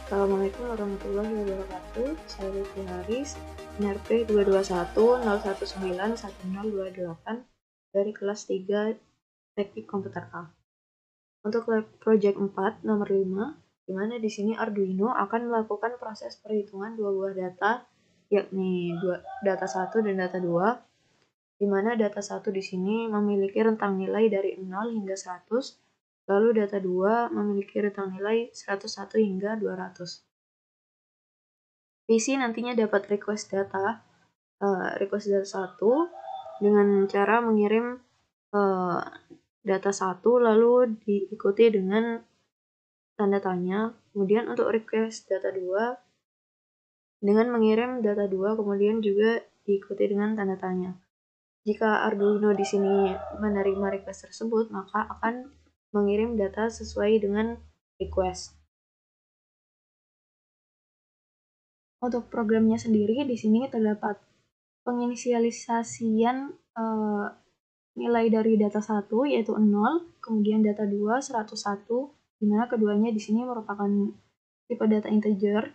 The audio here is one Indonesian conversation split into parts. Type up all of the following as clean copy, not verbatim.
Assalamualaikum warahmatullahi wabarakatuh. Saya Lutfi Haris, NRP 221-019-1028 dari kelas 3 Teknik Komputer A. Untuk lab project 4 nomor 5, di mana di sini Arduino akan melakukan proses perhitungan dua buah data, yakni data 1 dan data 2, di mana data 1 di sini memiliki rentang nilai dari 0 hingga 100, lalu data 2 memiliki rentang nilai 101 hingga 200. PC nantinya dapat request data 1 dengan cara mengirim data 1 lalu diikuti dengan tanda tanya. Kemudian untuk request data 2 dengan mengirim data 2 kemudian juga diikuti dengan tanda tanya. Jika Arduino di sini menerima request tersebut, maka akan mengirim data sesuai dengan request. Untuk programnya sendiri di sini terdapat penginisialisasian nilai dari data 1 yaitu 0, kemudian data 2 101, di mana keduanya di sini merupakan tipe data integer.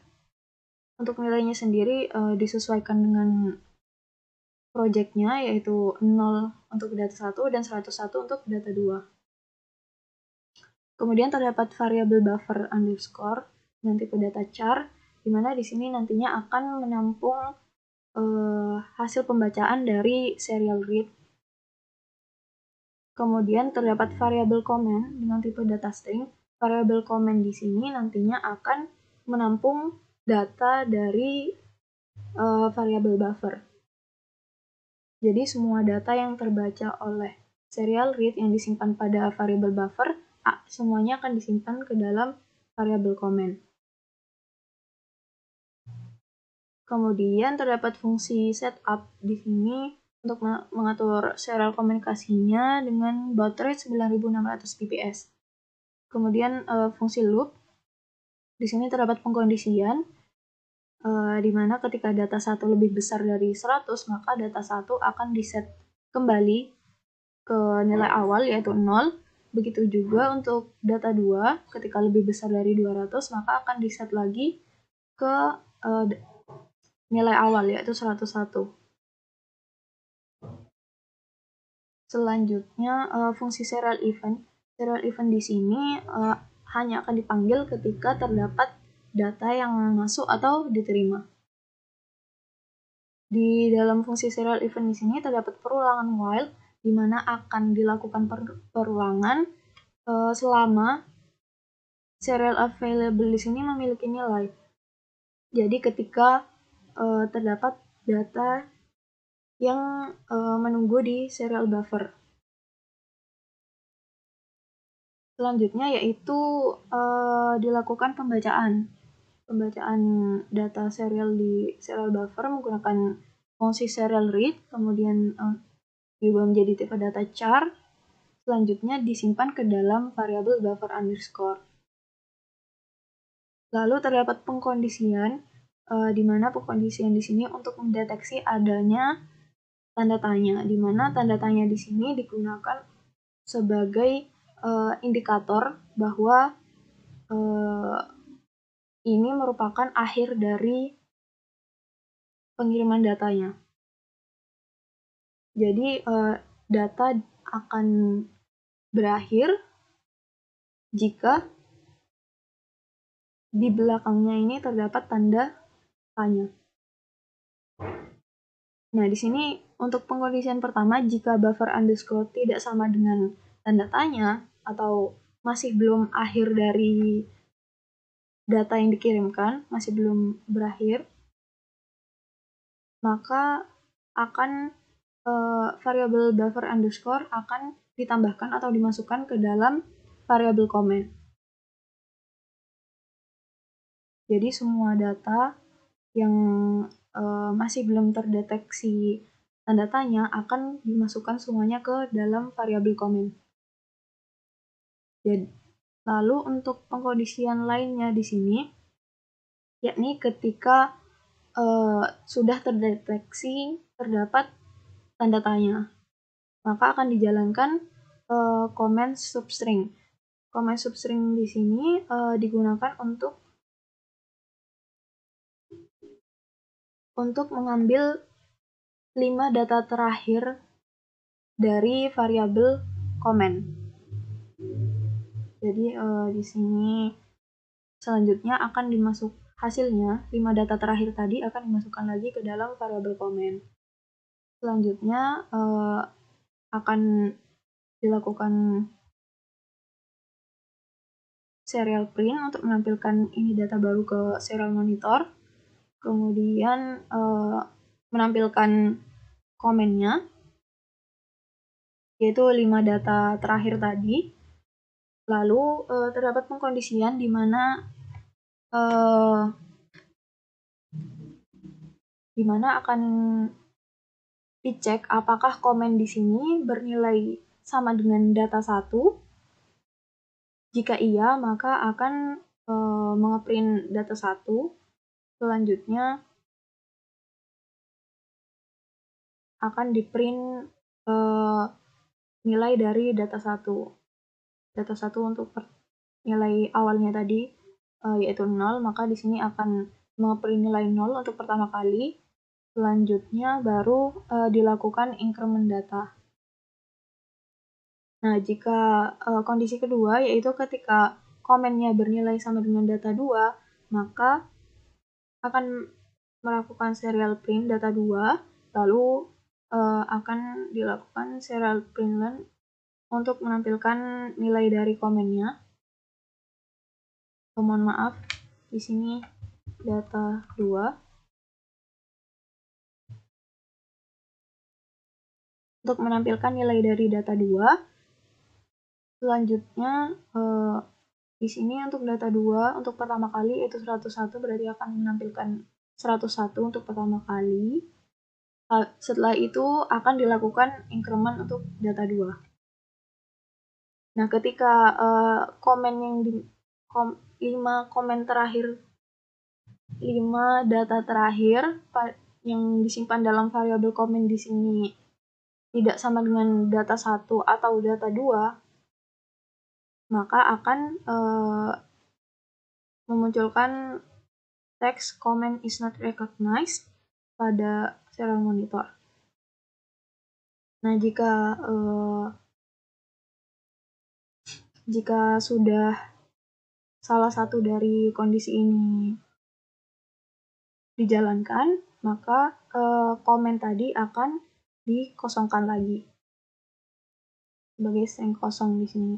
Untuk nilainya sendiri disesuaikan dengan projectnya, yaitu 0 untuk data 1 dan 101 untuk data 2. Kemudian terdapat variabel buffer underscore dengan tipe data char, di mana di sini nantinya akan menampung hasil pembacaan dari serial read. Kemudian terdapat variabel comment dengan tipe data string. Variabel comment di sini nantinya akan menampung data dari variabel buffer. Jadi semua data yang terbaca oleh serial read yang disimpan pada variabel buffer, semuanya akan disimpan ke dalam variabel comment. Kemudian terdapat fungsi setup di sini untuk mengatur serial komunikasinya dengan baud rate 9600 bps. Kemudian fungsi loop, di sini terdapat pengkondisian, di mana ketika data 1 lebih besar dari 100, maka data 1 akan diset kembali ke nilai awal yaitu 0. Begitu juga untuk data 2, ketika lebih besar dari 200, maka akan diset lagi ke nilai awal yaitu 101. Selanjutnya fungsi serial event. Serial event di sini hanya akan dipanggil ketika terdapat data yang masuk atau diterima. Di dalam fungsi serial event di sini terdapat perulangan while, di mana akan dilakukan perulangan selama serial available di sini memiliki nilai. Jadi ketika terdapat data yang menunggu di serial buffer. Selanjutnya yaitu dilakukan pembacaan data serial di serial buffer menggunakan fungsi serial read, kemudian diubah menjadi tipe data char, selanjutnya disimpan ke dalam variabel buffer underscore. Lalu terdapat pengkondisian, di mana pengkondisian di sini untuk mendeteksi adanya tanda tanya, di mana tanda tanya di sini digunakan sebagai indikator bahwa ini merupakan akhir dari pengiriman datanya. Jadi data akan berakhir jika di belakangnya ini terdapat tanda tanya. Nah, di sini untuk pengkondisian pertama, jika buffer underscore tidak sama dengan tanda tanya atau masih belum akhir dari data yang dikirimkan, masih belum berakhir, maka akan variabel buffer underscore akan ditambahkan atau dimasukkan ke dalam variabel comment. Jadi semua data yang masih belum terdeteksi tanda tanya akan dimasukkan semuanya ke dalam variabel comment. Jadi, lalu untuk pengkondisian lainnya di sini, yakni ketika sudah terdeteksi terdapat tanda tanya, maka akan dijalankan comment substring. Comment substring di sini digunakan untuk untuk mengambil 5 data terakhir dari variabel comment. Jadi di sini selanjutnya akan dimasuk hasilnya, 5 data terakhir tadi akan dimasukkan lagi ke dalam variabel comment. Selanjutnya akan dilakukan serial print untuk menampilkan ini data baru ke serial monitor. Kemudian menampilkan komennya, yaitu 5 data terakhir tadi. Lalu terdapat pengkondisian di mana akan dicek apakah komen di sini bernilai sama dengan data 1. Jika iya, maka akan mengeprint data 1. Selanjutnya akan diprint nilai dari data 1. Data 1 untuk nilai awalnya tadi yaitu 0, maka di sini akan mengeprint nilai 0 untuk pertama kali. Selanjutnya baru dilakukan increment data. Nah, jika kondisi kedua yaitu ketika komennya bernilai sama dengan data 2, maka akan melakukan serial print data 2, lalu akan dilakukan serial print learn untuk menampilkan nilai dari komennya. Mohon maaf, di sini data 2. Untuk menampilkan nilai dari data 2, selanjutnya di sini untuk data 2 untuk pertama kali yaitu 101, berarti akan menampilkan 101 untuk pertama kali. Setelah itu akan dilakukan increment untuk data 2. Nah, ketika komen yang 5 komen terakhir, 5 data terakhir yang disimpan dalam variabel komen di sini tidak sama dengan data 1 atau data 2, maka akan memunculkan text comment is not recognized pada serial monitor. Nah, jika sudah salah satu dari kondisi ini dijalankan, maka komen tadi akan dikosongkan lagi sebagai string kosong di sini.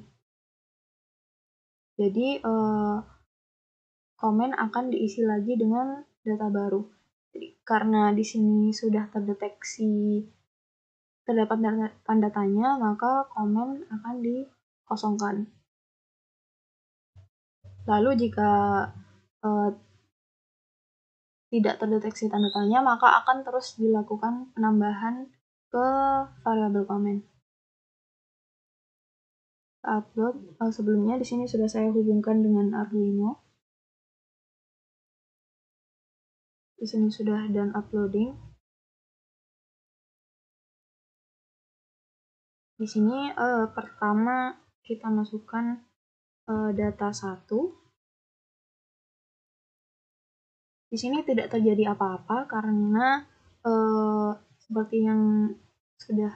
Jadi komen akan diisi lagi dengan data baru. Jadi, karena di sini sudah terdapat tanda tanya, maka komen akan dikosongkan. Lalu jika tidak terdeteksi tanda tanya, maka akan terus dilakukan penambahan ke variabel komen. Upload sebelumnya di sini sudah saya hubungkan dengan Arduino. Di sini sudah done uploading. Di sini pertama kita masukkan data 1. Di sini tidak terjadi apa-apa karena seperti yang sudah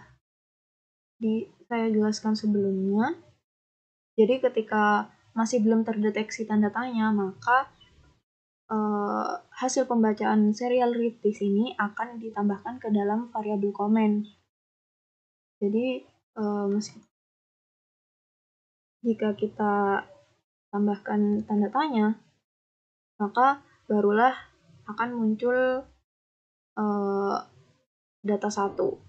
saya jelaskan sebelumnya. Jadi ketika masih belum terdeteksi tanda tanya, maka hasil pembacaan serial read di sini akan ditambahkan ke dalam variabel comment. Jadi jika kita tambahkan tanda tanya, maka barulah akan muncul data 1.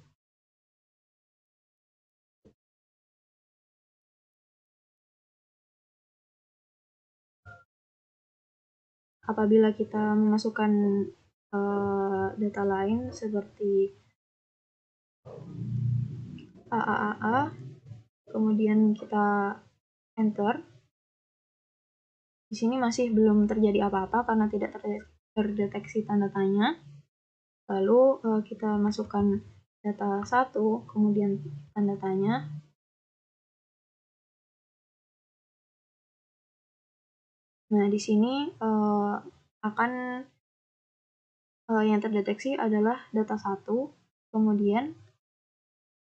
Apabila kita memasukkan data lain seperti AAAA, kemudian kita enter, di sini masih belum terjadi apa-apa karena tidak terdeteksi tanda tanya. Lalu kita masukkan data 1, kemudian tanda tanya. Nah, di sini akan yang terdeteksi adalah data 1, kemudian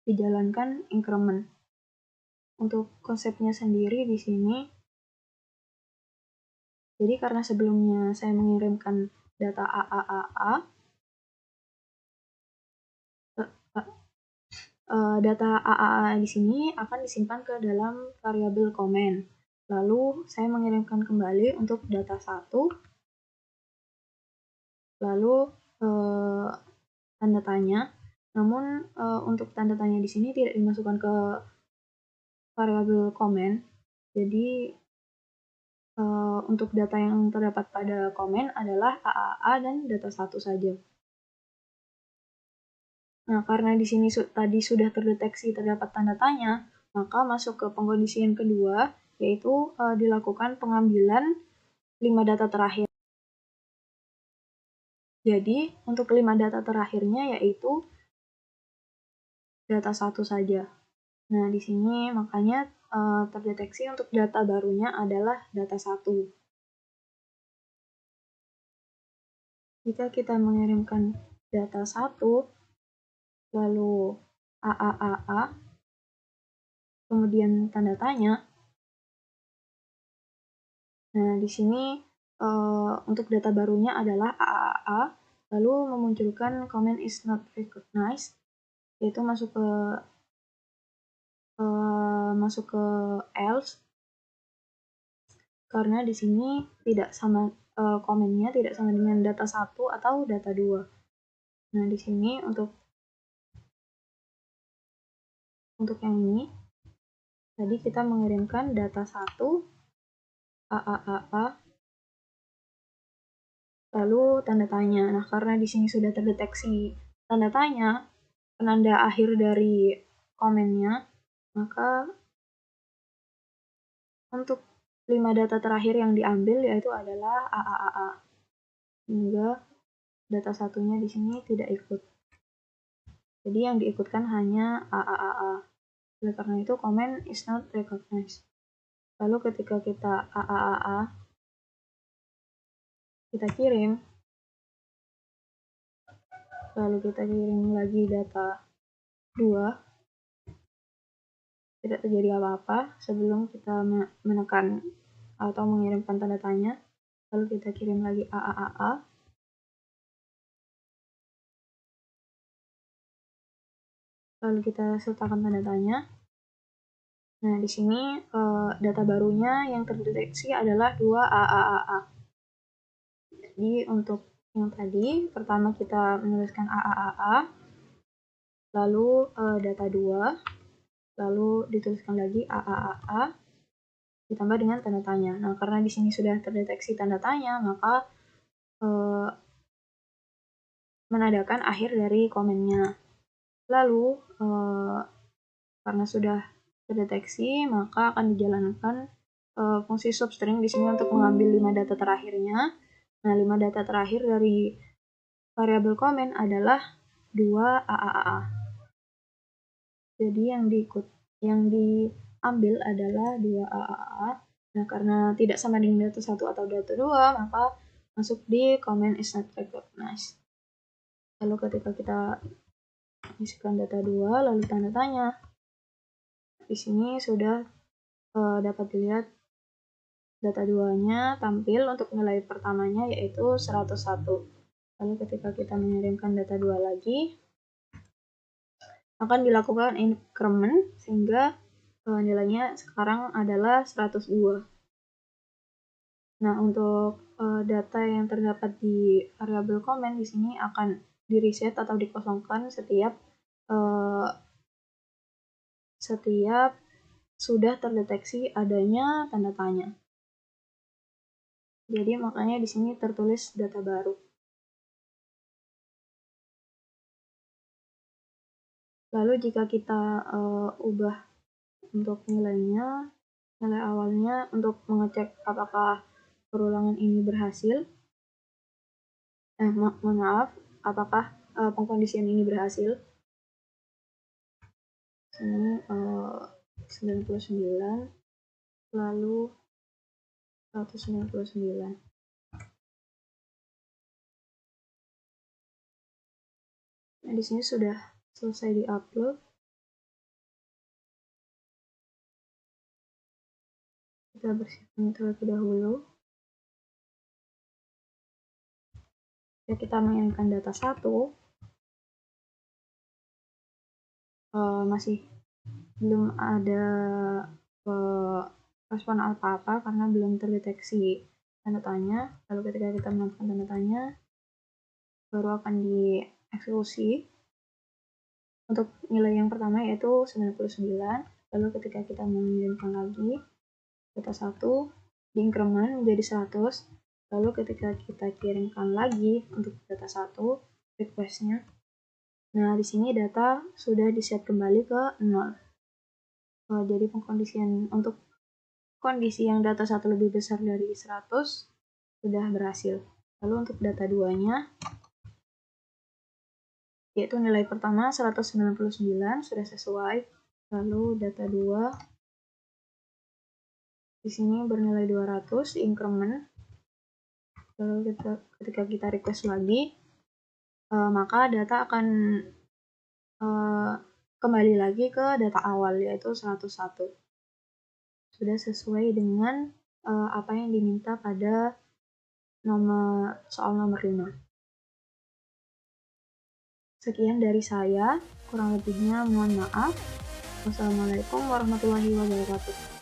dijalankan increment. Untuk konsepnya sendiri di sini, jadi karena sebelumnya saya mengirimkan data AAAA, data AAA di sini akan disimpan ke dalam variabel comment. Lalu saya mengirimkan kembali untuk data 1, lalu tanda tanya. Namun untuk tanda tanya di sini tidak dimasukkan ke variabel comment. Jadi untuk data yang terdapat pada comment adalah AAA dan data 1 saja. Nah, karena di sini tadi sudah terdeteksi terdapat tanda tanya, maka masuk ke pengkondisian kedua, yaitu dilakukan pengambilan 5 data terakhir. Jadi, untuk 5 data terakhirnya yaitu data 1 saja. Nah, di sini makanya terdeteksi untuk data barunya adalah data 1. Jika kita mengirimkan data 1, lalu AAAA, kemudian tanda tanya. Nah, di sini untuk data barunya adalah AAA, lalu memunculkan comment is not recognized, yaitu masuk ke else, karena di sini tidak sama komennya tidak sama dengan data 1 atau data 2. Nah, di sini untuk yang ini, tadi kita mengirimkan data 1, AAAA, lalu tanda tanya. Nah, karena di sini sudah terdeteksi tanda tanya, penanda akhir dari komennya, maka untuk 5 data terakhir yang diambil yaitu adalah AAAA. Hingga data satunya di sini tidak ikut. Jadi yang diikutkan hanya AAAA. Oleh karena itu, comment is not recognized. Lalu ketika kita AAAA, kita kirim, lalu kita kirim lagi data 2, tidak terjadi apa-apa sebelum kita menekan atau mengirimkan tanda tanya. Lalu kita kirim lagi AAAA, lalu kita sertakan tanda tanya. Nah, di sini data barunya yang terdeteksi adalah 2 AAAA. Jadi untuk yang tadi, pertama kita menuliskan AAAA, lalu data 2, lalu dituliskan lagi AAAA, ditambah dengan tanda tanya. Nah, karena di sini sudah terdeteksi tanda tanya, maka menandakan akhir dari komennya. Lalu, karena sudah terdeteksi, maka akan dijalankan fungsi substring di sini untuk mengambil 5 data terakhirnya. Nah, 5 data terakhir dari variabel comment adalah 2 AAA. Jadi yang diambil adalah 2 AAA. Nah, karena tidak sama dengan data 1 atau data 2, maka masuk di comment is not recognized. Lalu ketika kita isikan data 2, lalu tanda tanya. Di sini sudah dapat dilihat data 2-nya tampil untuk nilai pertamanya yaitu 101. Lalu ketika kita mengirimkan data 2 lagi, akan dilakukan increment sehingga nilainya sekarang adalah 102. Nah, untuk data yang terdapat di variabel comment di sini akan di-reset atau dikosongkan setiap sudah terdeteksi adanya tanda tanya. Jadi makanya di sini tertulis data baru. Lalu jika kita ubah untuk nilainya, nilai awalnya untuk mengecek apakah perulangan ini berhasil, mohon maaf, apakah pengkondisian ini berhasil. Sini 99, lalu 199. Nah, di sini sudah selesai di-upload. Kita bersihkan terlebih dahulu. Ya, kita mengirimkan data 1. Masih belum ada respon apa-apa karena belum terdeteksi tanda tanya. Lalu ketika kita menambahkan tanda tanya, baru akan dieksekusi untuk nilai yang pertama yaitu 99. Lalu ketika kita mengirimkan lagi data 1 diinkremen menjadi 100. Lalu ketika kita kirimkan lagi untuk data 1 request-nya, nah di sini data sudah di-set kembali ke 0. Jadi pengkondisian untuk kondisi yang data 1 lebih besar dari 100 sudah berhasil. Lalu untuk data 2-nya, yaitu nilai pertama 199 sudah sesuai. Lalu data 2 di sini bernilai 200 diinkremen. Lalu ketika kita request lagi, maka data akan kembali lagi ke data awal yaitu 101. Sudah sesuai dengan apa yang diminta pada soal nomor 5. Sekian dari saya, kurang lebihnya mohon maaf. Wassalamualaikum warahmatullahi wabarakatuh.